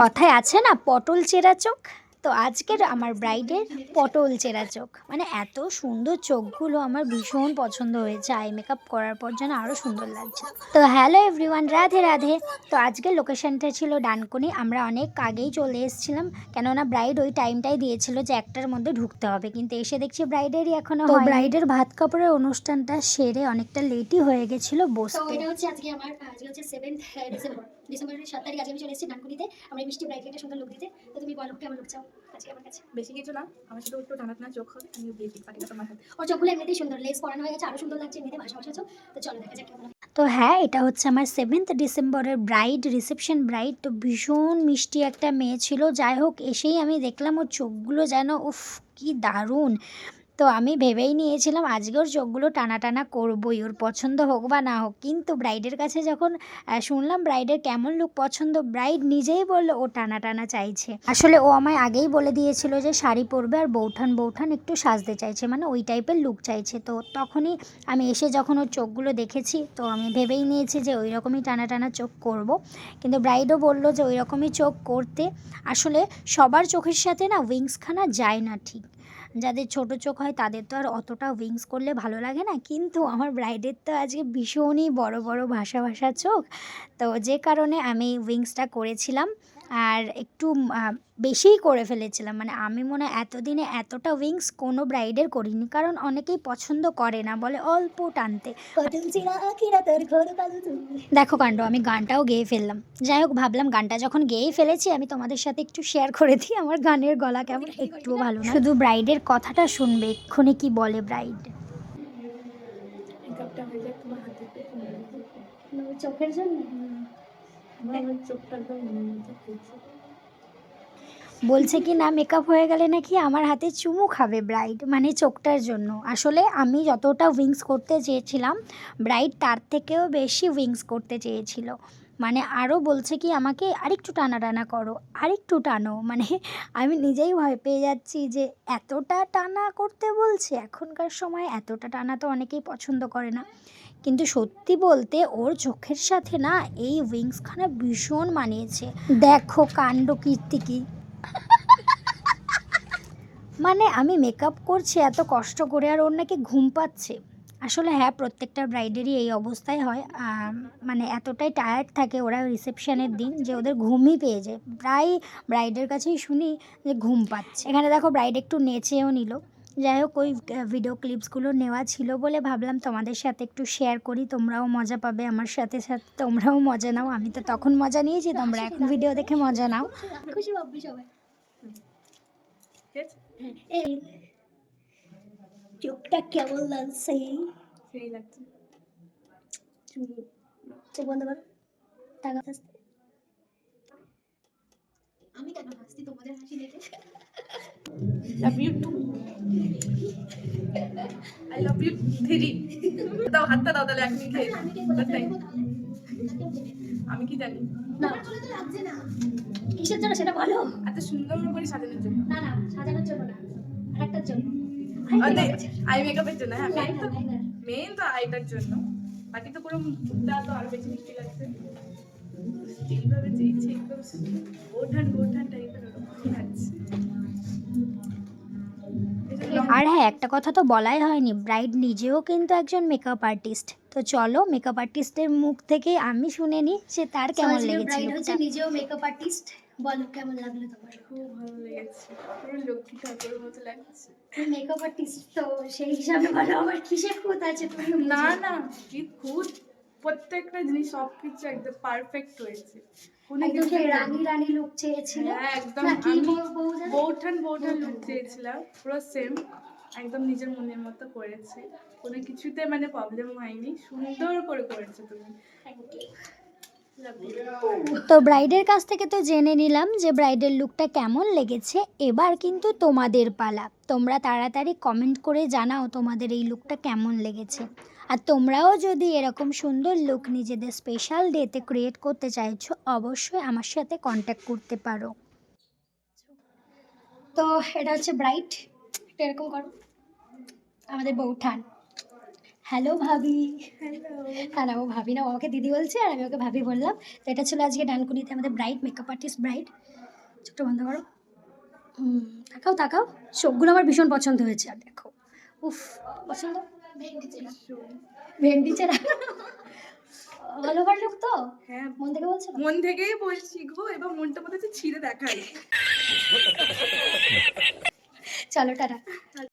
কথায় আছে না পটল চেরা চোখ, তো আজকের আমার ব্রাইডের পটল চেরা চোখ, মানে এত সুন্দর চোখগুলো আমার ভীষণ পছন্দ হয়েছে। আই মেকআপ করার পর যেন আরও সুন্দর লাগছে। তো হ্যালো এভরিওয়ান, রাধে রাধে। তো আজকের লোকেশনটা ছিল ডানকুনি। আমরা অনেক আগেই চলে এসেছিলাম, কেননা ব্রাইড ওই টাইমটাই দিয়েছিল যে 1টার মধ্যে ঢুকতে হবে, কিন্তু এসে দেখছি ব্রাইডেরই এখনো হয়। ব্রাইডের ভাত কাপড়ের অনুষ্ঠানটা সেরে অনেকটা লেটই হয়ে গেছিল বসতে। এটা হচ্ছে আজকে হচ্ছে 7th ডিসেম্বরের 7 তারিখ আজকে আমি চলে এসেছি ডানকুনিতে। আমরা মিষ্টি ব্রাইডকে একটা সুন্দর লুক দিতে। তো তুমি বলো কেমন লুক চাও আজকে আমার কাছে? বেশি কিছু না, আমার শুধু একটু টানা চোখ হবে, আমি বেসিক পাটিটা তোমার হাতে। ওর চোখগুলো এমনিতেই সুন্দর, লেস পরানো হয়ে গেছে, আরো সুন্দর লাগছে এমনিতে ভাষা ভাষা। তো চলো দেখা যাক কেমন। তো হ্যাঁ, এটা হচ্ছে আমার 7th ডিসেম্বরের ব্রাইড, রিসেপশন ব্রাইড। তো ভীষণ মিষ্টি একটা মেয়ে ছিল। যাই হোক, এসেই আমি দেখলাম ওর চোখগুলো যেন উফ কি দারুণ। তো আমি ভেবেই নিয়েছিলাম আজকে ওর চোখগুলো টানা টানা করবই, ওর পছন্দ হোক বা না হোক। কিন্তু ব্রাইডের কাছে যখন শুনলাম ব্রাইডের কেমন লুক পছন্দ, ব্রাইড নিজেই বললো ও টানা টানা চাইছে। আসলে ও আমায় আগেই বলে দিয়েছিল যে শাড়ি পরবে আর বৌঠান বৌঠান একটু সাজতে চাইছে, মানে ওই টাইপের লুক চাইছে। তো তখনই আমি এসে যখন ওর চোখগুলো দেখেছি, তো আমি ভেবেই নিয়েছি যে ওই রকমই টানা টানা চোখ করব। কিন্তু ব্রাইডও বললো যে ওই রকমই চোখ করতে। আসলে সবার চোখের সাথে না উইংসখানা যায় না ঠিক। যাদের ছোট চোখ হয় তাদের তো আর অতটা উইংস করলে ভালো লাগে না, কিন্তু আমার ব্রাইডের তো আজকে ভীষণই বড় বড় ভাষা ভাষা চোখ। তো যে কারণে আমি উইংসটা করেছিলাম, আর একটু বেশিই করে ফেলেছিলাম। মানে আমি মনে হয় এতদিনে এতটা উইংস কোনো ব্রাইডের করিনি, কারণ অনেকেই পছন্দ করে না, বলে অল্প টানতে। দেখো কাণ্ড, আমি গানটাও গেয়ে ফেললাম। যাই হোক, ভাবলাম গানটা যখন গেয়েই ফেলেছি আমি তোমাদের সাথে একটু শেয়ার করে দিই আমার গানের গলা কেমন। একটুও ভালো না, শুধু ব্রাইডের কথাটা শুনবে এক্ষুনি কি বলে ব্রাইড। চোখের জন্য বলছে কি না মেকআপ হয়ে গেলে নাকি আমার হাতে চুমু খাবে ব্রাইড, মানে চোখটার জন্য। আসলে আমি যতটা উইংস করতে চেয়েছিলাম, ব্রাইড তার থেকেও বেশি উইংস করতে চেয়েছিল। মানে আরও বলছে কি আমাকে আরেকটু টানা টানা করো, আরেকটু টানো। মানে আমি নিজেই ভয় পেয়ে যাচ্ছি যে এতটা টানা করতে বলছে। এখনকার সময় এতটা টানা তো অনেকেই পছন্দ করে না, কিন্তু সত্যি বলতে ওর চোখের সাথে না এই উইংসখানা ভীষণ মানিয়েছে। দেখো কাণ্ড কীর্তি কি। মানে আমি মেকআপ করছি এত কষ্ট করে, আর ওর নাকি ঘুম পাচ্ছে। আসলে হ্যাঁ, প্রত্যেকটা ব্রাইডেরই এই অবস্থায় হয়। মানে এতটাই টায়ার্ড থাকে ওরা রিসেপশনের দিন যে ওদের ঘুমই পেয়ে যায়। প্রায় ব্রাইডের কাছেই শুনি যে ঘুম পাচ্ছে। এখানে দেখো ব্রাইড একটু নেচেও নিল। যাই হোক, ওই ভিডিও ক্লিপসগুলো নেওয়া ছিল বলে ভাবলাম তোমাদের সাথে একটু শেয়ার করি, তোমরাও মজা পাবে আমার সাথে সাথে, তোমরাও মজা নাও। আমি তো তখন মজা নিয়েছি, তোমরা এখন ভিডিও দেখে মজা নাও। খুশি পাবি সবাই। এই চোখটা কেমন লাগছে? সেই লাগছে। চোখ বন্ধ করো, টাকা হাসতে। আমি কেন হাসছি তোমাদের হাসি দেখে? Love you too, I love you three. দাও হাতটা দাও তাহলে, এখনই খেয়ে আমি কি জানি না লাগছে না। কিসের জন্য সেটা বলো। এত সুন্দর করে সাজানোর জন্য। না না, সাজানোর জন্য না, আরেকটার জন্য। আই মেকআপের জন্য। হ্যাঁ, মেন তো আইটার জন্য। বাকি তো পুরো মুখটা তো আরো বেশি মিষ্টি লাগছে। এইভাবে চেয়েছি একদম বোঠান টাইপের লাগছে। আর হ্যাঁ, একটা কথা তো বলাই হয়নি, ব্রাইড নিজেও কিন্তু একজন মেকআপ আর্টিস্ট। তো চলো মেকআপ আর্টিস্টের মুখ থেকে আমি শুনে নিই যে তার কেমন লেগেছে। ব্রাইড হচ্ছে নিজেও মেকআপ আর্টিস্ট। বলো কেমন লাগলো তোমার? খুব ভালো লেগেছে, পুরো লক্ষ্মী ঠাকুরের মতো লাগছে। মেকআপ আর্টিস্ট তো সেই হিসাবে বলো, আমার কিসের খুঁত আছে? না না, কি খুঁত, প্রত্যেকটা জিনিস সবকিছু একদম পারফেক্ট হয়েছে। একদম সেই রানী রানী লুক চেয়েছিলে। হ্যাঁ একদম, আমি বৌঠান লুক চেয়েছিলাম, পুরো সেম একদম নিজের মনের মতো করেছে। কোনো কিছুতে মানে প্রবলেম হয়নি, সুন্দর করে করেছে তুমি। তো ব্রাইডের কাছ থেকে তো জেনে নিলাম যে ব্রাইডের লুকটা কেমন লেগেছে। এবার কিন্তু তোমাদের পালা, তোমরা তাড়াতাড়ি কমেন্ট করে জানাও তোমাদের এই লুকটা কেমন লেগেছে। আর তোমরাও যদি এরকম সুন্দর লুক নিজেদের স্পেশাল ডেতে ক্রিয়েট করতে চাইছো, অবশ্যই আমার সাথে কন্ট্যাক্ট করতে পারো। তো এটা হচ্ছে ব্রাইড, এরকম করো আমাদের বৌঠান। হ্যালো ভাবি। হ্যালো। হ্যাঁ না, ও ভাবি না, ও আমাকে দিদি বলছে আর আমি ওকে ভাবি বললাম। তো এটা ছিল আজকে ডানকুনিতে আমাদের ব্রাইড, মেকআপ আর্টিস্ট ব্রাইড। ছোট্ট বন্ধ করো। তাকাও তাকাও, চোখগুলো আমার ভীষণ পছন্দ হয়েছে। আর দেখো, উফ, পছন্দ। ভেন্ডি চেরা। ভেন্ডি চেরা। অল ওভার লুক তো, হ্যাঁ, মন থেকে বলছো তো? মন থেকেই বলছি গো, এবার মনটা মধ্যে ছিঁড়ে দেখাই। চলো টাটা।